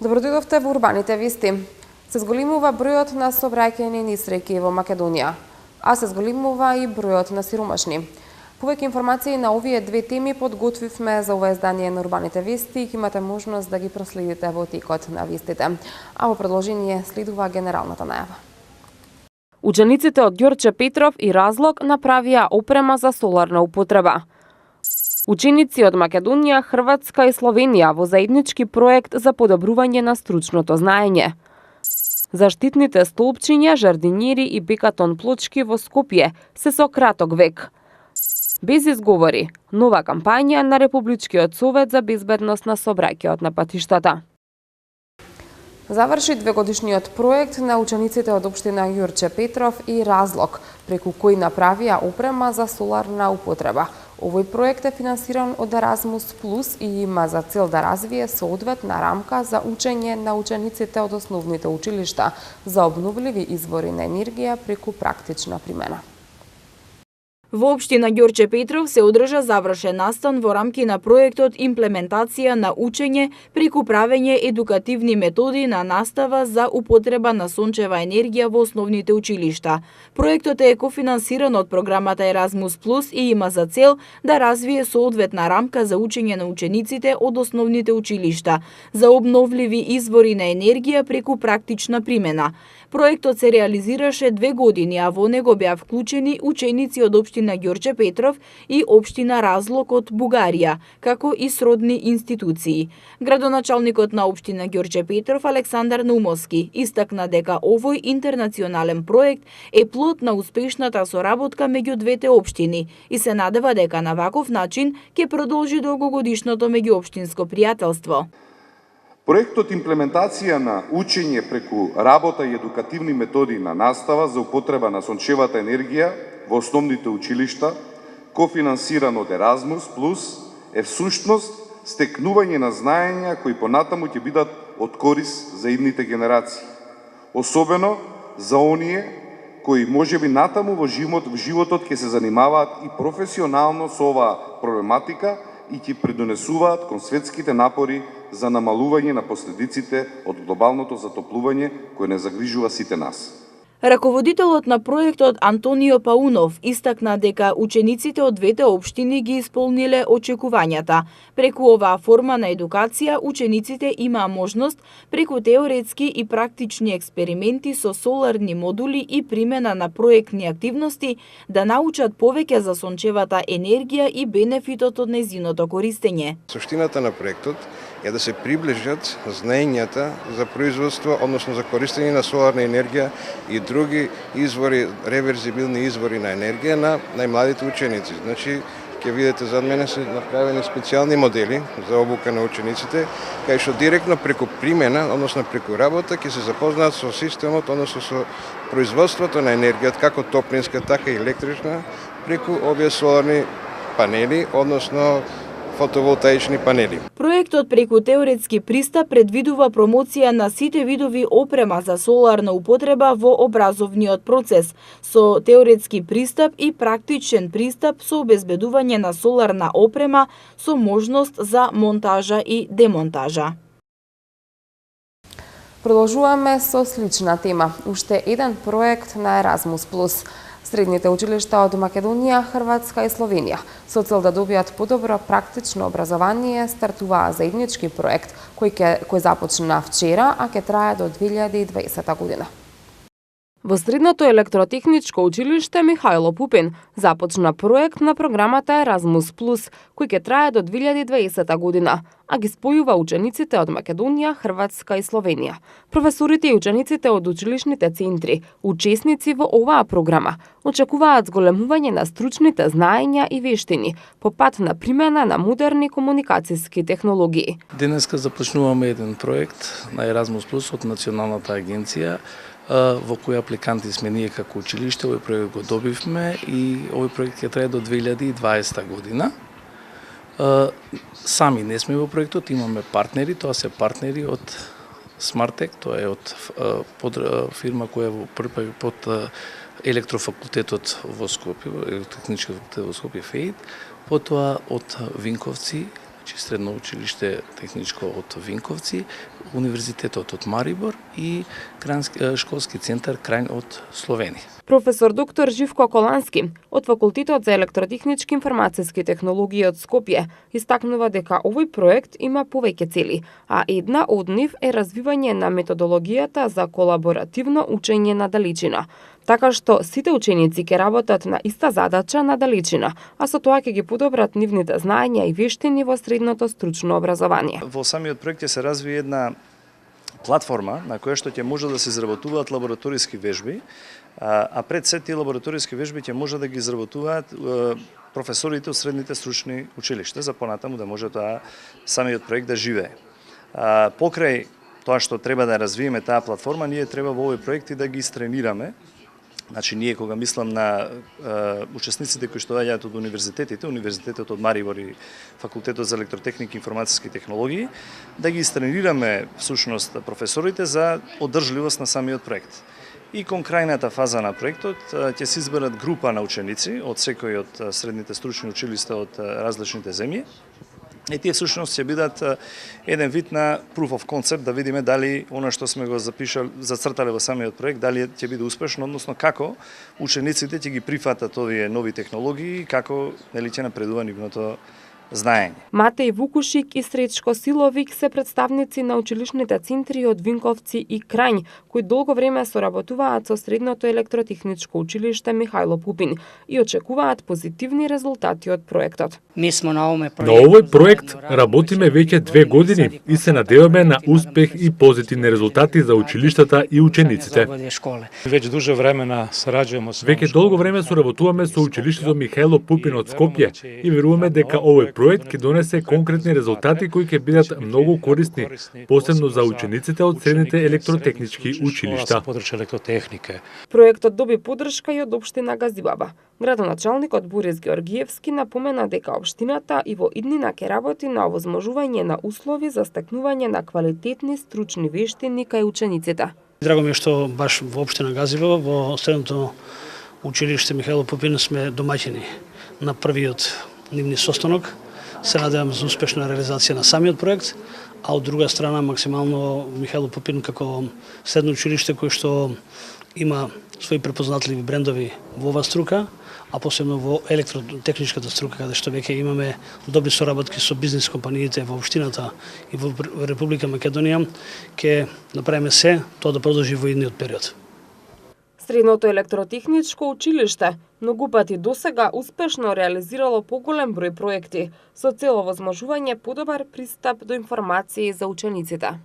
Добродојдовте во урбаните вести. Се зголемува бројот на сообраќајни несреќи во Македонија, а се зголемува и бројот на сиромашни. Повеќе информации на овие две теми подготвивме за ова издание на урбаните вести и имате можност да ги проследите во текот на вестите. А во продолжение следува генералната најава. Учениците од Ѓорче Петров и Разлог направија опрема за соларна употреба. Ученици од Македонија, Хрватска и Словенија во заеднички проект за подобрување на стручното знаење. Заштитните столпчиња, жардинјери и бекатон плочки во Скопје се со краток век. Без изговори, нова кампања на Републичкиот совет за безбедност на сообраќајот на патиштата. Заврши двегодишниот проект на учениците од општина Ѓорче Петров и Разлог, преку кој направија опрема за соларна употреба. Овој проект е финансиран од Еразмус Плюс и има за цел да развие соодветна рамка за учење на учениците од основните училишта за обновливи извори на енергија преку практична примена. Во општина Ѓорче Петров се одржа завршен настан во рамки на проектот имплементација на учење преку правење едукативни методи на настава за употреба на сончева енергија во основните училишта. Проектот е кофинансиран од програмата Еразмус Плюс и има за цел да развие соодветна рамка за учење на учениците од основните училишта за обновливи извори на енергија преку практична примена. Проектот се реализираше 2 години, а во него беа вклучени ученици од општина Ѓорче Петров и општина Разлог од Бугарија, како и сродни институции. Градоначалникот на општина Ѓорче Петров Александар Наумовски истакна дека овој интернационален проект е плод на успешната соработка меѓу двете општини и се надева дека на ваков начин ќе продолжи долгогодишното меѓуопштинско пријателство. Проектот имплементација на учење преку работа и едукативни методи на настава за употреба на сончевата енергија во основните училишта, кофинансиран од Еразмус Плюс, е всушност стекнување на знаења кои понатаму ќе бидат од корис за идните генерации. Особено за оние кои можеби натаму во животот ќе се занимаваат и професионално со оваа проблематика и ќе придонесуваат кон светските напори за намалување на последиците од глобалното затоплување кој не загрижува сите нас. Раководителот на проектот Антонио Паунов истакна дека учениците од двете општини ги исполниле очекувањата. Преку оваа форма на едукација, учениците имаа можност преку теоретски и практични експерименти со соларни модули и примена на проектни активности да научат повеќе за сончевата енергија и бенефитот од нејзиното користење. Суштината на проектот е да се приближат знаењата за производство, односно за користење на соларна енергија и други извори, реверзибилни извори на енергија на најмладите ученици. Значи, ќе видите зад мене се направени специјални модели за обука на учениците, кај што директно преку примена, односно преку работа, ќе се запознаат со системот, односно со производството на енергија, како топлинска, така и електрична, преку овие соларни панели, односно фотоволтаични панели. Проектот преку теоретски пристап предвидува промоција на сите видови опрема за соларна употреба во образовниот процес, со теоретски пристап и практичен пристап со обезбедување на соларна опрема со можност за монтажа и демонтажа. Продолжуваме со слична тема. Уште еден проект на Еразмус Плюс. Средните училишта од Македонија, Хрватска и Словенија со цел да добијат подобро практично образование стартуваа заеднички проект кој започна вчера, а ќе трае до 2020 година. Во Средното електротехничко училиште Михајло Пупин започна проект на програмата Еразмус Плюс, кој ќе трае до 2020 година, а ги спојува учениците од Македонија, Хрватска и Словенија. Професорите и учениците од училишните центри, учесници во оваа програма, очекуваат зголемување на стручните знаења и вештини по пат на примена на модерни комуникацијски технологии. Денеска започнуваме еден проект на Еразмус Плюс од Националната агенција, во кој апликанти сме ние како училиште. Овој проект го добивме и овој проект ќе трае до 2020 година. Сами не сме во проектот, имаме партнери, тоа се партнери од Смартек, тоа е од фирма која е под електрофакултетот во Скопје, електротехнички факултет во Скопје ФЕИД, потоа од Винковци, значи Средно училиште техничко од Винковци, Универзитетот од Марибор и школски центар Крајн од Словенија. Професор доктор Живко Колански од Факултетот за електротехнички информацијски технологии од Скопје истакнува дека овој проект има повеќе цели, а една од нив е развивање на методологијата за колаборативно учење на далечина, така што сите ученици ќе работат на иста задача на далечина, а со тоа ќе ги подобрат нивните знаења и вештини во средното стручно образование. Во самиот проект ќе се разви една платформа на која што ќе може да се изработуваат лабораториски вежби, а пред се тие лабораториски вежби ќе може да ги изработуваат професорите од средните стручни училишта за понатаму да може тоа самиот проект да живее. Покрај тоа што треба да развиеме таа платформа, ние треба во овој проект и да ги истренираме. Значи, ние кога мислам на учесниците кои што доаѓаат од универзитетите, Универзитетот од Марибор и Факултетот за електротехника и информацијски технологии, да ги истренираме всушност професорите за одржливост на самиот проект. И кон крајната фаза на проектот ќе се изберат група на ученици од секој од средните стручни училишта од различните земји. И тие всушност ќе бидат еден вид на proof of concept, да видиме дали она што сме го зацртале во самиот проект, дали ќе биде успешно, односно како учениците ќе ги прифатат овие нови технологии и како ќе напредува нивното знаење. Матеј Вукушик и Сречко Силовик се представници на училишните центри од Винковци и Крајн, кои долго време соработуваат со Средното електротехничко училиште Михајло Пупин и очекуваат позитивни резултати од проектот. На овој проект работиме веќе 2 години и се надеваме на успех и позитивни резултати за училиштата и учениците. Веќе долго време соработуваме со училиштето Михајло Пупин од Скопје и веруваме дека овој проект ќе донесе конкретни резултати кои ќе бидат многу корисни, посебно за учениците од средните електротехнички училишта. Проектот доби поддршка и од општина Газибаба. Градоначалникот Борис Георгиевски напомена дека општината и во иднина ќе работи на овозможување на услови за стекнување на квалитетни стручни вештини кај учениците. Драго ми е што баш во општина Газибаба, во Средното училиште Михајло Пупин сме домаќини на првиот нивни состанок. Се надевам за успешна реализација на самиот проект, а од друга страна максимално Михајло Пупин како средно училиште кој што има своји препознатливи брендови во оваа струка, а посебно во електротехничката струка, каде што веќе имаме добри соработки со бизнис компаниите во општината и во Република Македонија, ќе направиме се тоа да продолжи во идниот период. Средното електротехничко училиште многу пати досега успешно реализирало поголем број проекти со цел овозможување подобар пристап до информации за учениците.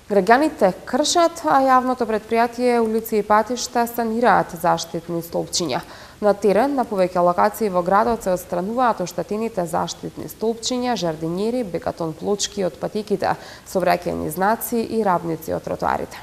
Граѓаните кршат, а јавното претпријатие улици и патишта санираат заштитни столпчиња. На терен, на повеќе локации во градот се отстрануваат оштетените заштитни столпчиња, жардинјери, бекатон плочки од патеките, сообраќајни знаци и рабници од тротоарите.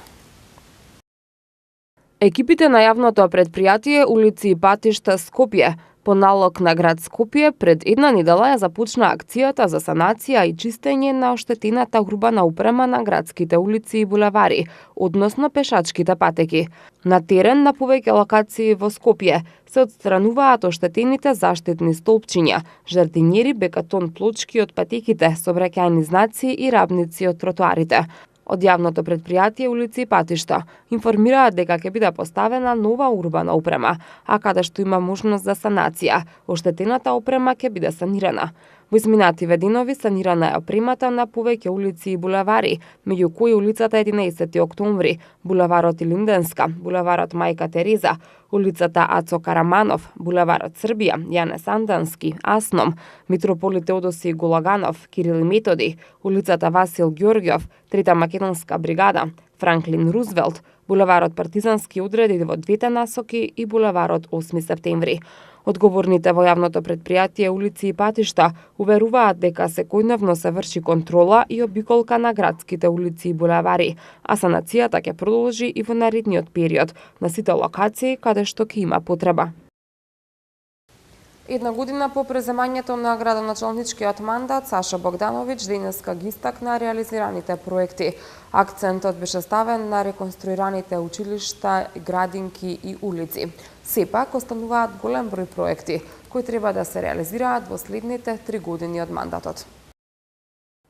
Екипите на јавното претпријатие улици и патишта Скопје по налог на град Скопје пред една недела ја започна акцијата за санација и чистење на оштетената урбана упрема на градските улици и булевари, односно пешачките патеки. На терен на повеќе локации во Скопје се отстрануваат оштетените заштитни столпчиња, жардинјери, бекатон плочки од патеките, сообраќајни знаци и рабници од тротоарите. Од јавното претпријатие улици и патишта информираат дека ќе биде поставена нова урбана опрема, а каде што има можност за санација, оштетената опрема ќе биде санирана. Во изминативе денови санирана е опремата на повеќе улици и булевари, меѓу кои улицата 11 октомври, булеварот Илинденска, булеварот Мајка Тереза, улицата Ацо Караманов, булеварот Србија, Јане Сандански, Асном, Митрополит Теодоси Голаганов, Кирил и Методи, улицата Васил Ѓорѓов, Трета македонска бригада, Франклин Рузвелт, булеварот Партизански одреди во двете насоки и булеварот 8 септември. Одговорните во јавното претпријатие улици и патишта уверуваат дека секојдневно се врши контрола и обиколка на градските улици и булевари, а санацијата ќе продолжи и во наредниот период на сите локации каде што ќе има потреба. Една година по преземањето на градоначалничкиот мандат, Саша Богдановиќ денеска ги истакна реализираните проекти. Акцентот беше ставен на реконструираните училишта, градинки и улици. Сепак остануваат голем број проекти кои треба да се реализираат во следните 3 години од мандатот.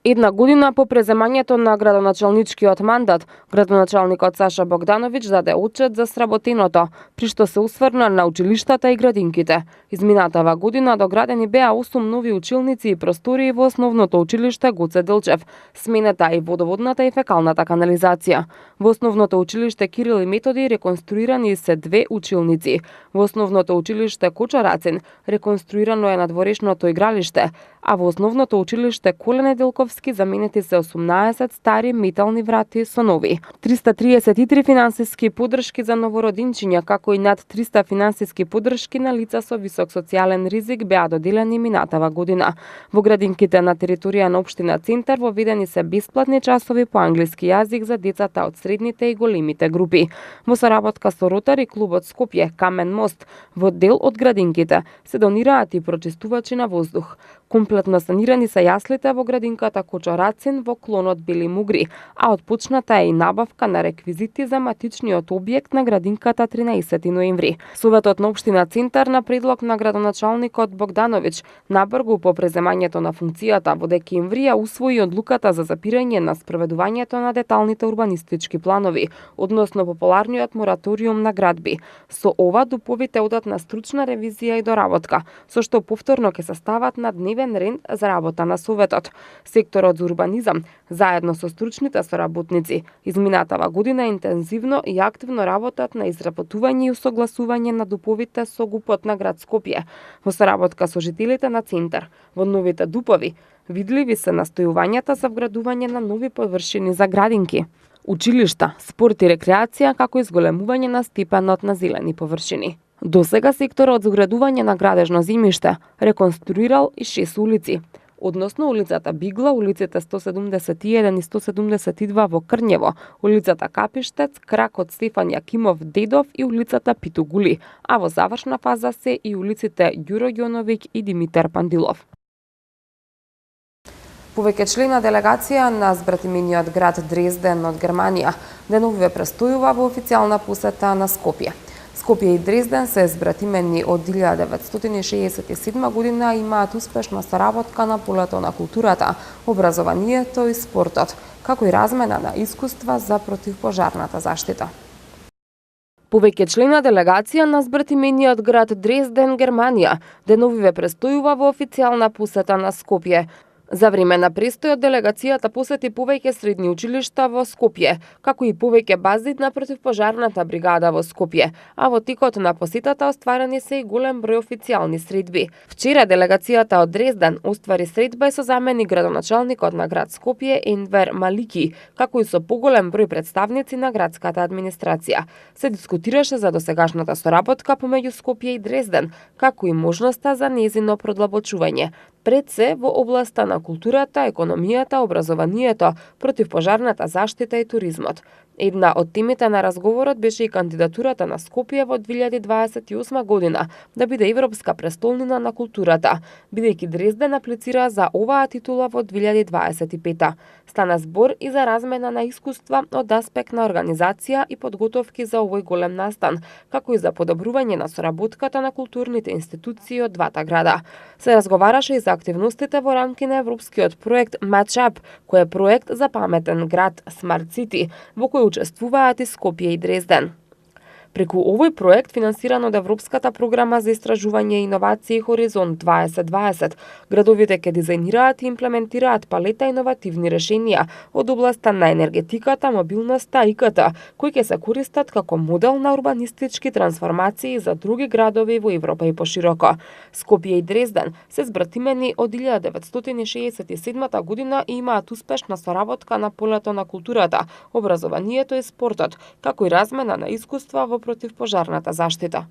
Една година по преземањето на градоначалничкиот мандат, градоначалникот Саша Богдановиќ даде отчет за сработеното, при што се усврна на училиштата и градинките. Изминатава година доградени беа 8 нови училници и простории во основното училиште Гоце Делчев, сменета и водоводната и фекалната канализација. Во основното училиште Кирил и Методи реконструирани се 2 училници. Во основното училиште Коча Рацин реконструирано е надворешното игралиште, а во основното училиште Коле Неделковски заменети се 18 стари метални врати со нови. 333 финансиски поддршки за новородинчиња, како и над 300 финансиски поддршки на лица со висок социјален ризик беа доделени минатава година. Во градинките на територија на општина Центар воведени се бесплатни часови по англиски јазик за децата од средните и големите групи. Во соработка со Ротари клубот Скопје, Камен мост, во дел од градинките се донираат и прочистувачи на воздух. Комплетно санирани се јаслите во градинката Коча Рацин во клонот Бели Мугри, а отпочната е и набавка на реквизити за матичниот објект на градинката 13 ноември. Советот на општина Центар на предлог на градоначалникот Богдановиќ набргу по преземањето на функцијата во декември ја усвои одлуката за запирање на спроведувањето на деталните урбанистички планови, односно популарниот мораториум на градби. Со ова дуповите одат на стручна ревизија и доработка, со што повторно ќе се стават на дневен ред за работа на Советот. Секторот за урбанизам, заедно со стручните соработници, изминатава година интензивно и активно работат на изработување и усогласување на дуповите со ГУПот на град Скопје, во соработка со жителите на Центар. Во новите дупови видливи се настојувањата за вградување на нови површини за градинки, училишта, спорт и рекреација, како и зголемување на степенот на зелени површини. Досега секторот за градување на градежно земјиште реконструирал и 6 улици, односно улицата Бигла, улиците 171 и 172 во Крњево, улицата Капиштец, крак од Стефан Јакимов Дедов и улицата Питогули, а во завршна фаза се и улиците Ѓуро Ѓоновиќ и Димитар Пандилов. Повеќе члена делегација на збратимениот град Дрезден од Германија деновиве престојува во официјална посета на Скопје. Скопје и Дрезден се збратимени од 1967 година и имаат успешна соработка на полето на културата, образованието и спортот, како и размена на искуства за противпожарната заштита. Повеќе члена делегација на збратимениот град Дрезден, Германија, деновиве престојува во официјална посета на Скопје. За време на престојот делегацијата посети повеќе средни училишта во Скопје, како и повеќе бази на противпожарната бригада во Скопје, а во текот на посетата остварени се и голем број официјални средби. Вчера делегацијата од Дрезден оствари средба и со заменик градоначалникот на град Скопје Енвер Малики, како и со поголем број представници на градската администрација. Се дискутираше за досегашната соработка помеѓу Скопје и Дрезден, како и можноста за нејзино продлабочување. Пред се во областа на културата, економијата, образованието, противпожарната заштита и туризмот. Една од темите на разговорот беше и кандидатурата на Скопје во 2028 година да биде Европска престолнина на културата, бидејќи Дрезден аплицира за оваа титула во 2025. Стана збор и за размена на искуства од аспект на организација и подготовки за овој голем настан, како и за подобрување на соработката на културните институции од двата града. Се разговараше и за активностите во рамки на европскиот проект Match-Up, кој е проект за паметен град Smart City, во кој учествуваат и Скопје и Дрезден. Преку овој проект, финансиран од Европската програма за истражување и иновации Хоризонт 2020, градовите ќе дизајнираат и имплементираат палета иновативни решенија од областа на енергетиката, мобилноста и ИКТ, кои ќе се користат како модел на урбанистички трансформации за други градови во Европа и пошироко. Скопје и Дрезден се збратимени од 1967 година и имаат успешна соработка на полето на културата, образованието и спортот, како и размена на искуства во противпожарната заштита.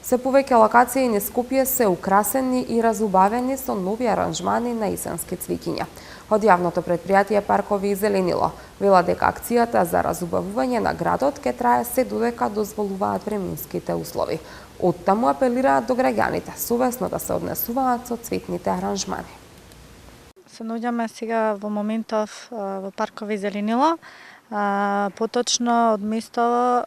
Се повеќе локации низ Скопје се украсени и разубавени со нови аранжмани на есенски цвеќиња. Од јавното претпријатие Паркови и зеленило вела дека акцијата за разубавување на градот ќе трае се додека дозволуваат временските услови. Оттаму апелираат до граѓаните совесно да се однесуваат со цветните аранжмани. Се наоѓаме сега во моментов во Паркови и зеленило, поточно од место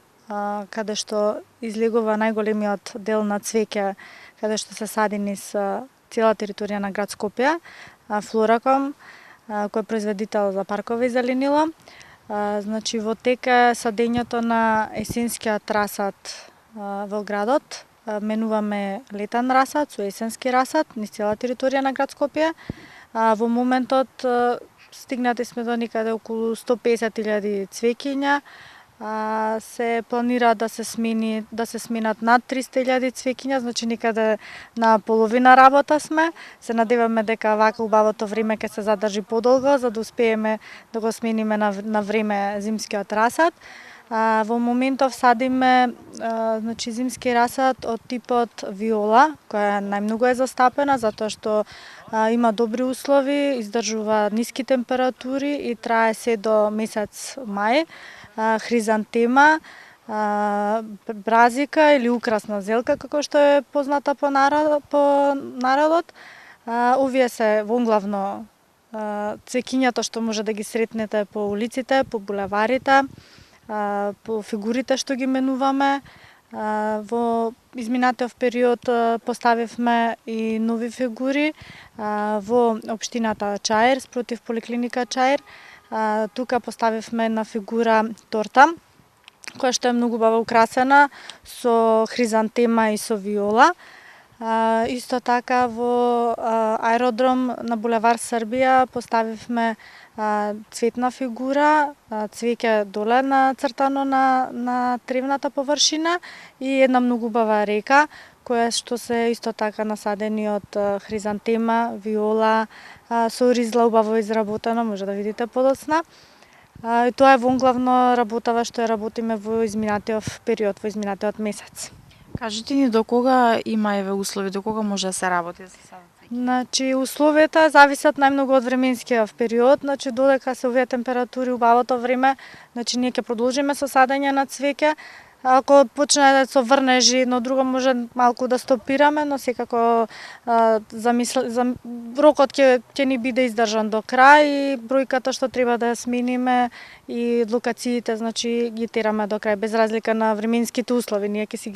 каде што излегува најголемиот дел на цвеќе, каде што се сади низ цела територија на град Скопје, Флораком, кој е производител за Паркови и зеленило. Значи во тек е садењето на есенскиот расад во градот. Менуваме летен расад со есенски расад низ цела територија на град Скопје. Во моментот стигнати сме до некаде околу 150.000 цвеќиња. Се планира да се сменат над 300.000 цвеќиња, значи некаде на половина работа сме. Се надеваме дека вака убавото време ќе се задржи подолго, за да успееме да го смениме на време зимскиот расад. Во моментов садиме значи зимски расад од типот виола, која најмногу е застапена затоа што има добри услови, издржува ниски температури и трае се до месец мај. Хризантема, бразика или украсна зелка, како што е позната по народот. Овие се вонглавно цвеќињата што може да ги сретнете по улиците, по булеварите, по фигурите што ги менуваме. Во изминатиот период поставивме и нови фигури во општината Чаир, спротив поликлиника Чаир. Тука поставивме една фигура торта, која што е многу баво украсена со хризантема и со виола. Исто така во аеродром на булевар Србија поставивме цветна фигура, цвеќе доле нацртано на тревната површина и една многу бава река, која што се исто така насадени од хризантема, виола, со ризла убаво изработено, може да видите подоцна. И тоа е вонглавно работава што ја работиме во изминатиот период, во изминатиот месец. Кажете ни до кога има еве услови, до кога може да се работи? Значи, условията зависат најмногу од временскиот период, значи додека се овие температури убавото време, значи ние ќе продолжиме со садење на цвеќе. Ако почне да се врнежи едно друго, може малку да стопираме, но секако рокот ќе ни биде издржан до крај и бројката што треба да ја смениме и локациите, значи ги тераме до крај без разлика на временските услови. Ние ќе си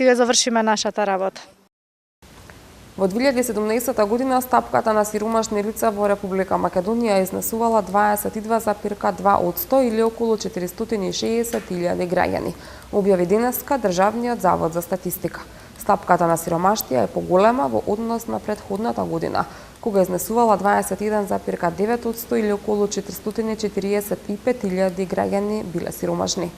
ги завршиме нашата работа. Во 2017 година стапката на сиромашни лица во Република Македонија изнесувала 22,2% или околу 460.000 граѓани, објави денеска Државниот завод за статистика. Стапката на сиромаштија е поголема во однос на претходната година, кога изнесувала 21,9% или околу 445.000 граѓани биле сиромашни.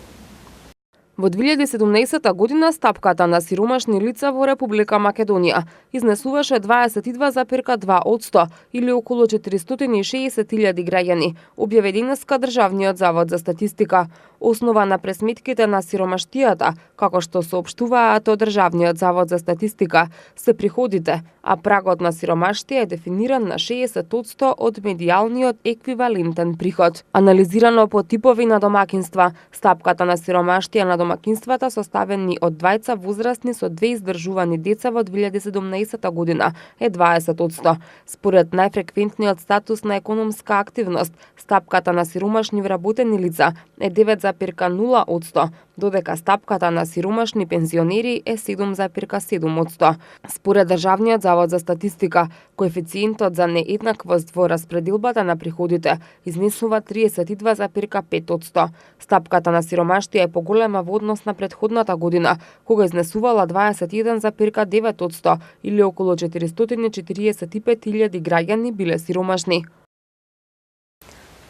Во 2017 година стапката на сиромашни лица во Република Македонија изнесуваше 22,2% или околу 460.000 граѓани, објави денеска Државниот завод за статистика. Основа на пресметките на сиромаштијата, како што соопштуваат од Државниот завод за статистика, се приходите, а прагот на сиромаштија е дефиниран на 60% од медијалниот еквивалентен приход. Анализирано по типови на домакинства, стапката на сиромаштија на домакинствата составени од двајца возрастни со 2 издржувани деца во 2017 година е 20%. Според најфреквентниот статус на економска активност, стапката на сиромашни вработени лица е 9,0%, додека стапката на сиромашни пензионери е 7,7%. Според Државниот завод за статистика, коефициентот за нееднаквост во распределбата на приходите изнесува 32,5%. Стапката на сиромаштија е поголема во однос на претходната година, кога изнесувала 21,9% или околу 445.000 граѓани биле сиромашни.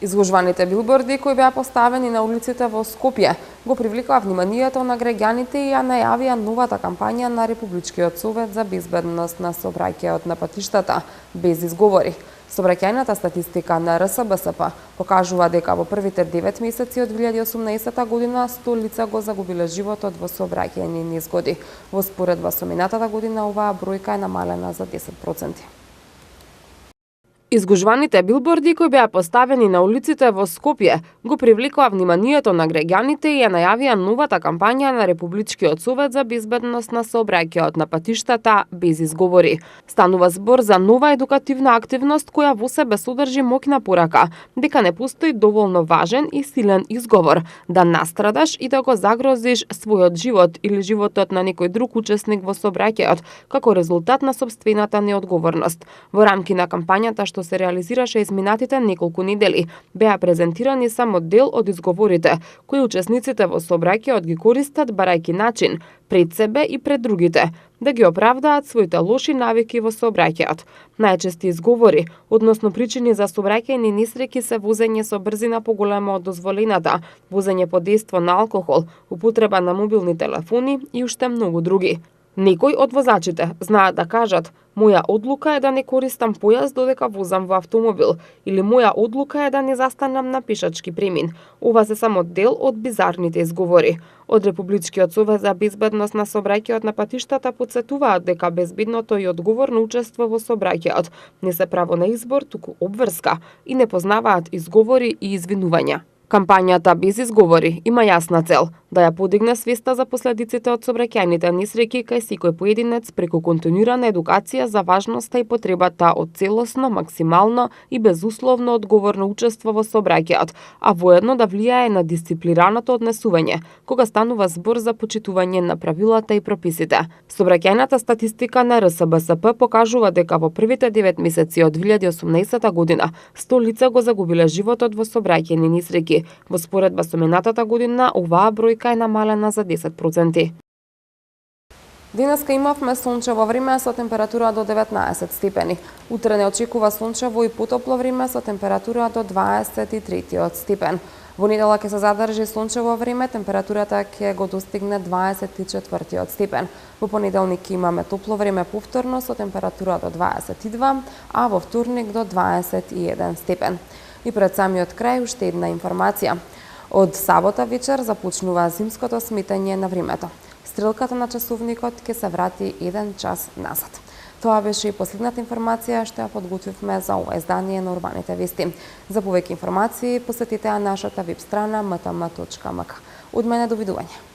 Изложваните билборди кои беа поставени на улиците во Скопје го привлекаа вниманието на граѓаните и ја најавија новата кампања на Републичкиот совет за безбедност на сообраќајот на патиштата без изговори. Сообраќајната статистика на РСБСП покажува дека во првите 9 месеци од 2018 година 100 лица го загубиле животот во сообраќајни незгоди. Во споредба со минатата година оваа бројка е намалена за 10%. Изгужваните билборди кои беа поставени на улиците во Скопје го привлекоа вниманието на граѓаните и ја најавија новата кампања на Републичкиот совет за безбедност на сообраќајот на патиштата без изговори. Станува збор за нова едукативна активност која во себе содржи моќна порака дека не постои доволно важен и силен изговор да настрадаш и да го загрозиш својот живот или животот на некој друг учесник во сообраќајот како резултат на сопствената неодговорност. Во рамки на кампањата што се реализираше изминатите неколку недели, беа презентирани само дел од изговорите кои учесниците во сообраќајот ги користат барајќи начин пред себе и пред другите да ги оправдаат своите лоши навики во сообраќајот. Најчести изговори, односно причини за сообраќајни несреќи се возење со брзина поголема од дозволената, возење под дејство на алкохол, употреба на мобилни телефони и уште многу други. Некои од возачите знаат да кажат: "Моја одлука е да не користам појас додека возам во автомобил" или "Моја одлука е да не застанам на пешачки премин". Ова се само дел од бизарните изговори. Од Републичкиот совет за безбедност на сообраќајот на патиштата потсетуваат дека безбедното и одговорно учество во сообраќајот не се право на избор, туку обврска и не познаваат изговори и извинувања. Кампањата без изговори има јасна цел да ја подигне свеста за последиците од сообраќајните несреќи кај секој поединец преку континуирана едукација за важноста и потребата од целосно, максимално и безусловно одговорно учество во сообраќајот, а воедно да влијае на дисциплираното однесување, кога станува збор за почитување на правилата и прописите. Сообраќајната статистика на РСБСП покажува дека во првите 9 месеци од 2018 година 100 лица го загубиле животот во сообраќајни несреќи. Во споредба со минатата година, оваа бројка е намалена за 10%. Денеска имавме сончево време со температура до 19 степени. Утре не очекува сончево и потопло време со температура до 23 степен. Во неделя ќе се задржи сончево време, температурата ќе го достигне 24 степен. Во понеделник имаме топло време повторно со температура до 22, а во вторник до 21 степен. И пред самиот крај уште една информација. Од сабота вечер започнува зимското сметање на времето. Стрелката на часовникот ќе се врати 1 час назад. Тоа беше и последната информација што ја подготвивме за ова издание на Урбаните вести. За повеќе информации посетете нашата веб страна mtm.mk. Од мене довидување.